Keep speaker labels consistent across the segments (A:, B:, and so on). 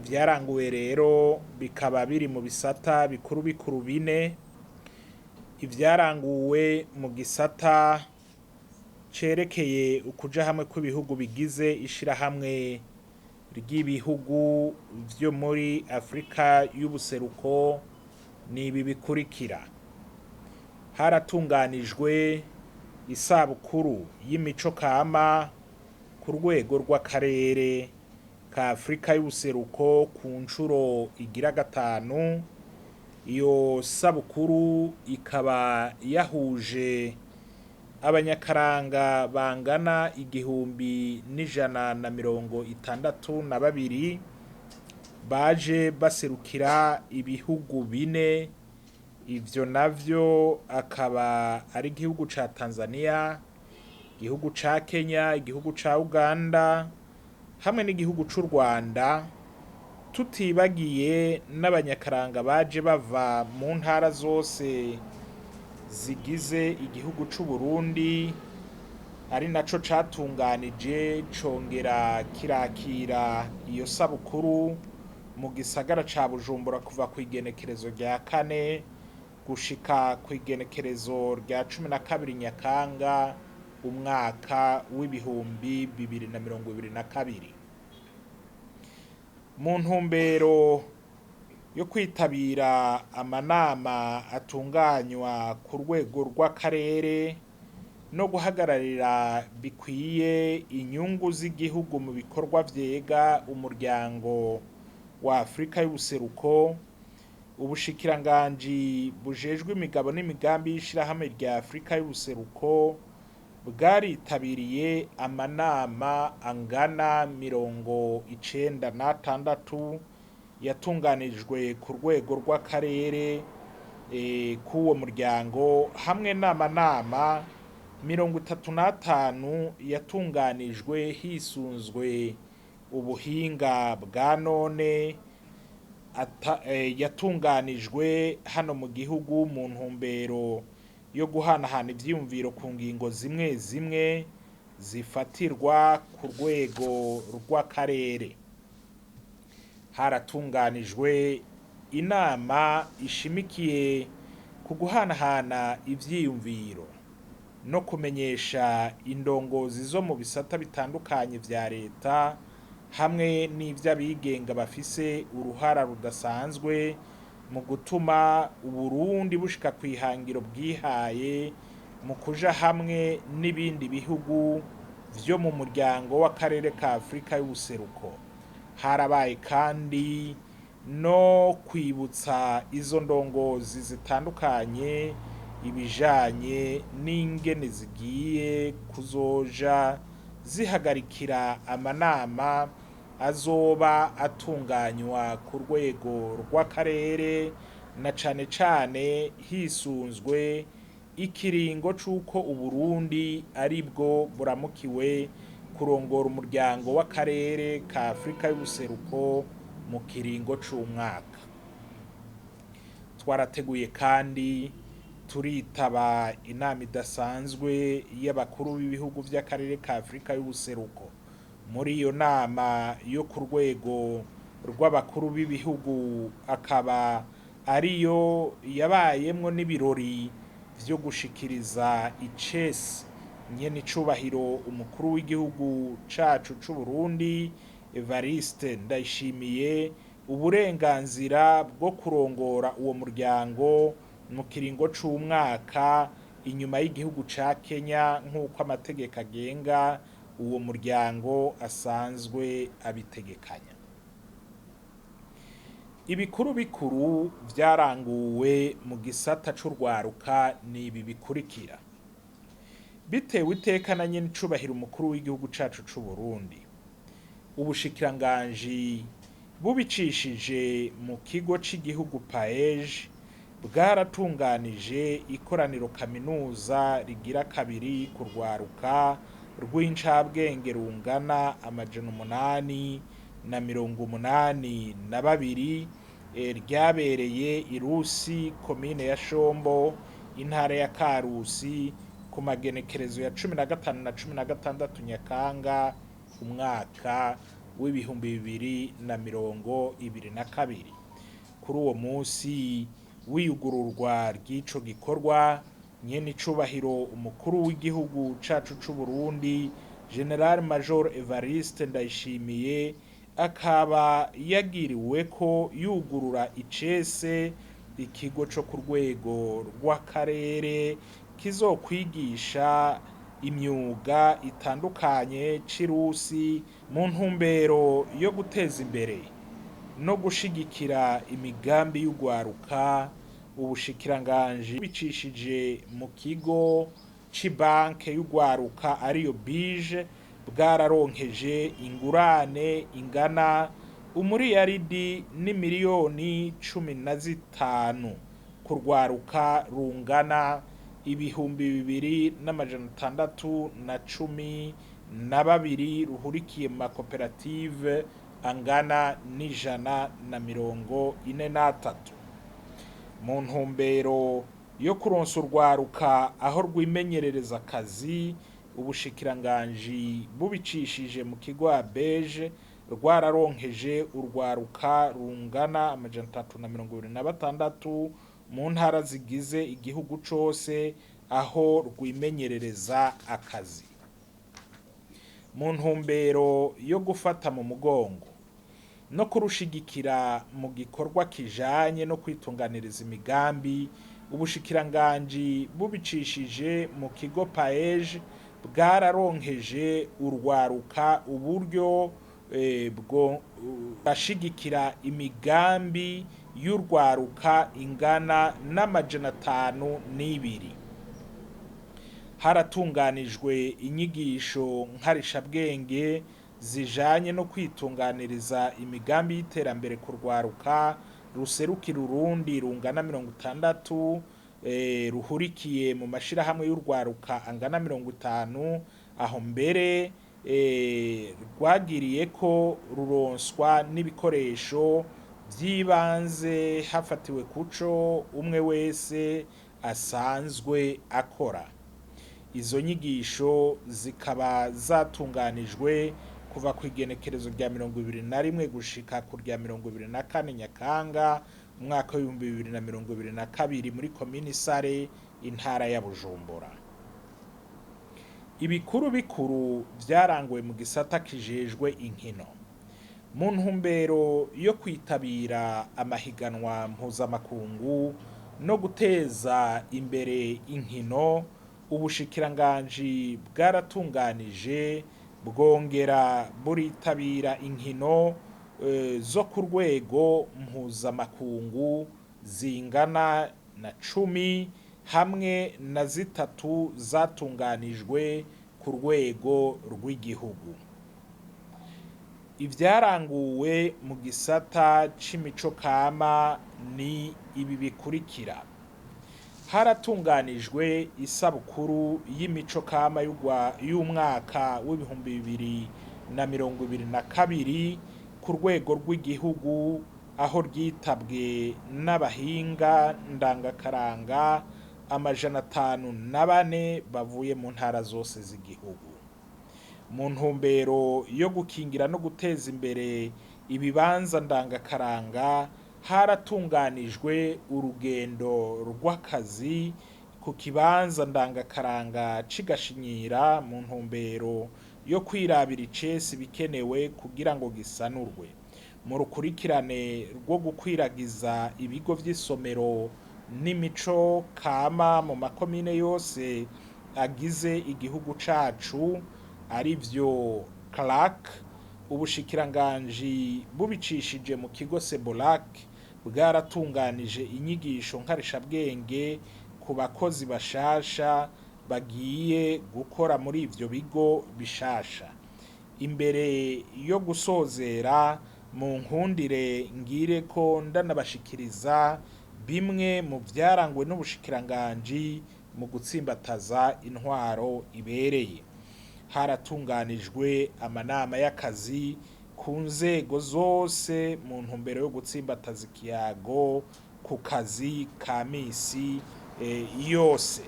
A: ivyaranguwe rero bikaba biri mu bisata bikuru bikuru bine. Ivyaranguwe mu gisata cerekeye ukuja hamwe kw'ibihugu bigize ishirahamwe ry'ibihugu vyo muri Afrika y'ubuseruko ni ibi bikurikira: haratunganijwe isabukuru y'imico kama ku rwego rw'akarere ka Afrika y'ubuseruko ku ncuro igira gatanu. Iyo sabukuru ikaba yahuje abanyakaranga bangana 1,162 baje baserukira ibihugu bine. Ivyo navyo akaba ari igihugu ca Tanzania, igihugu ca Kenya, igihugu ca Uganda hamwe n'igihugu c'u Rwanda, tutibagiye n'abanyakaranga baje bava mu ntara zose zigize igihugu c'u Burundi, ari naco catunganije congera kirakira iyo sabukuru mu gisagara ca Bujumbura kuva ku igenekerezo rya 4 gushika ku igenekerezo rya 12 Nyakanga umwaka w'ibihumbi 2022. Mu ntumbero yo kwitabira amanama atunganywa ku rwego rw'akarere no guhagararira bikwiye inyungu z'igihugu mu bikorwa vyega umuryango wa Afrika y'ubuseruko, ubushikiranganji bujejwe imigabo n'imigambi y'ishirahamwe rya Afrika y'ubuseruko bwaritabiriye amanama angana 96 yatunganijwe ku rwego rw'akarere k'uwo muryango, hamwe n'amanama 35 yatunganijwe hisunzwe ubuhinga bwa none yatunganijwe hano mu gihugu mu ntumbero yo guhanahana ivyiyumviro ku ngingo zimwe zimwe zifatirwa ku rwego rw'akarere. Haratunganijwe inama ishimikiye ku guhanahana ivyiyumviro no kumenyesha indongozi zo mu bisata bitandukanye vya leta hamwe n'ivy'abigenga bafise uruhara rudasanzwe mu gutuma Uburundi bushika kw'ihangiro bwihaye mu kuja hamwe n'ibindi bihugu vyo mu muryango w'akarere ka Afrika y'ubuseruko. Harabaye kandi no kwibutsa izo ndongozi zitandukanye ibijanye n'ingene zigiye kuzoja zihagarikira amanama azoba atunganywa ku rwego rw'akarere, na cane cane hisunzwe ikiringo c'uko Uburundi aribwo buramukiwe kurongora umuryango w'akarere ka Afrika y'ubuseruko mu kiringo c'umwaka. Twarateguye kandi turitaba inama idasanzwe y'abakuru b'ibihugu vy'akarere ka Afrika y'ubuseruko. Muri iyo nama yo ku rwego rw'abakuru b'ibihugu akaba ariyo yabayemwo n'ibirori vyo gushikiriza icesi nyene icubahiro umukuru w'igihugu cacu c'u Burundi Evariste Ndayishimiye uburenganzira bwo kurongora uwo muryango mu kiringo c'umwaka inyuma y'igihugu ca Kenya nk'uko amategeko agenga uwo muryango asanzwe abitegekanya. Ibikuru bikuru vyaranguwe mu gisata c'urwaruka ni ibi bikurikira: bitewe iteka na nyene icubahiro umukuru w'igihugu cacu c'u Burundi, ubushikiranganji bubicishije mu kigo c'igihugu BIJE bwaratunganije ikoraniro kaminuza rigira kabiri ku rwaruka rw'incabwenge rungana 882 ryabereye Irusi komine ya Shombo intara ya Karusi ku magenekerezo ya 15 na 16 Nyakanga umwaka w'ibihumbi 2022. Kuri uwo munsi wiyugururwa ry'ico gikorwa, nyene icubahiro umukuru w'igihugu cacu c'Uburundi General Major Evariste Ndayishimiye akaba yagiriwe ko yugurura icese ikigo co ku rwego rw'akarere kizokwigisha imyuga itandukanye c'irusi mu ntumbero yo guteza imbere no gushigikira imigambi y'ugwaruka. Ubushikiranganji bicishije mu kigo c'ibanke y'ugwaruka ariyo BIJE bwararonkeje ingurane ingana umuriyaridi n'imiliyoni 15 kurwaruka rungana ibihumbi 2612 ruhurikiye mu makoperative angana n'143. Mu ntumbero yo kuronsa urwaruka aho rwimenyerereza akazi, ubushikiranganji bubicishije mu kigo BIJE rwararonkeje urwaruka rungana 326 mu ntara zigize igihugu cose aho rwimenyerereza akazi. Mu ntumbero yo gufata mu mugongo no kurushigikira mu gikorwa kijanye no kwitunganiriza imigambi, ubushikiranganji bubicishije mu kigo BIJE bwararonkeje urwaruka uburyo bwo bashigikira imigambi y'urwaruka ingana n'502. Haratunganijwe inyigisho nkarishabwenge zijanye no kwitunganiriza imigambi y'iterambere ku rwaruka ruserukira Urundi rungana 60 ruhurikiye mu mashirahamwe y'urwaruka angana 50, aho mbere rwagiriye ko ruronswa n'ibikoresho by'ibanze hafatiwe kuco umwe wese asanzwe akora. Izo nyigisho zikaba zatunganijwe kuva ku igenekerezo rya 21 gushika ku rya 24 Nyakanga umwaka w'2022 muri komini Sare, intara ya Bujumbura. Ibikuru bikuru vyaranguwe mu gisata kijejwe inkino. Mu ntumbero yo kwitabira amahiganwa mpuzamakungu no guteza imbere inkino, ubushikiranganji bwaratunganije bwongera buritabira inkino zo ku rwego mpuzamakungu zingana na 10 hamwe na 3 zatunganijwe ku rwego rw'igihugu. Ivyaranguwe mu gisata c'imico kama ni ibi bikurikira: haratunganijwe isabukuru y'imico kama y'umwaka w'ibihumbi 2022 ku rwego rw'igihugu, aho ryitabwe n'abahinga ndangakaranga 504 bavuye mu ntara zose z'igihugu. Mu ntumbero yo gukingira no guteza imbere ibibanza ndangakaranga, haratunganijwe urugendo rw'akazi ku kibanza ndangakaranga c'Igashinyira mu ntumbero yo kwirabira icesi bikenewe kugira ngo gisanurwe. Mu rukurikirane rwo gukwiragiza ibigo vy'isomero n'imico kama mu makomine yose agize igihugu cacu arivyo CLAC, ubushikiranganji bubicishije mu kigo Sebolac bwaratunganije inyigisho nkarishabwenge ku bakozi bashasha bagiye gukora muri ivyo bigo bishasha. Imbere yo gusozera, mu nkundire ngire ko ndanabashikiriza bimwe mu vyaranguwe n'ubushikiranganji mu gutsimbataza intwaro ibereye. Haratunganijwe amanama y'akazi ku nzego zose mu ntumbero yo gutsimbataza ikiyago ku kazi ka misi yose.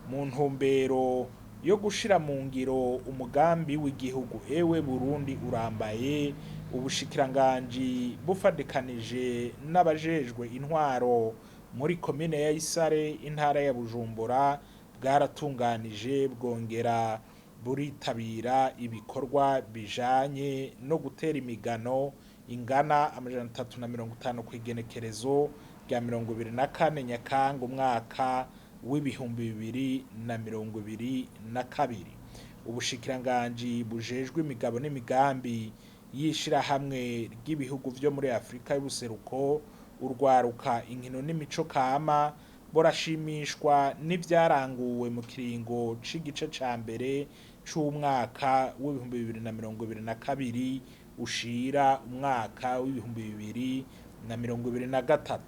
A: Mu ntumbero yo gushira mu ngiro umugambi w'igihugu ewe Burundi urambaye. Ubushikiranganji bufadikanije n'abajejwe intwaro muri komine ya Isare intara ya Bujumbura bwaratunganije bwongera buritabira ibikorwa bijanye no gutera imigano ingana 350 ku igenekerezo rya 24 Nyakanga umwaka w'ibihumbi 2022. Ubushikiranganji bujejwe imigabo n'imigambi y'ishirahamwe ry'ibihugu vyo muri Afrika y'ubuseruko, urwaruka, inkino n'imico kama borashimishwa n'ivyaranguwe mu kiringo c'igice ca mbere c'umwaka w'ibihumbi 2022 ushira umwaka w'ibihumbi 2023.